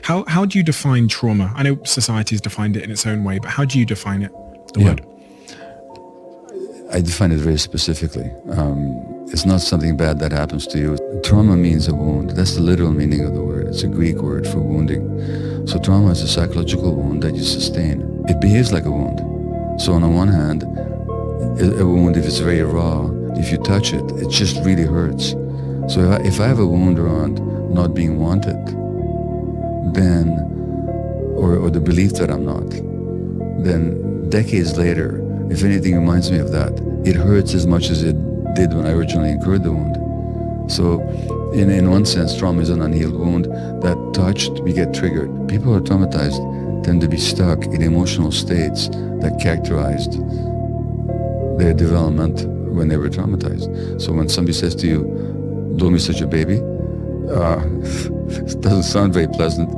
How do you define trauma? I know society has defined it in its own way, but how do you define it, the word? I define it very specifically. It's not something bad that happens to you. Trauma means a wound. That's the literal meaning of the word. It's a Greek word for wounding. So trauma is a psychological wound that you sustain. It behaves like a wound. So on the one hand, a wound, if it's very raw, if you touch it, it just really hurts. So if I have a wound around not being wanted, then, or the belief that I'm not, then decades later, if anything reminds me of that, it hurts as much as it did when I originally incurred the wound. So in one sense, trauma is an unhealed wound that touched, we get triggered. People who are traumatized tend to be stuck in emotional states that characterized their development when they were traumatized. So when somebody says to you, "Don't be such a baby," it doesn't sound very pleasant.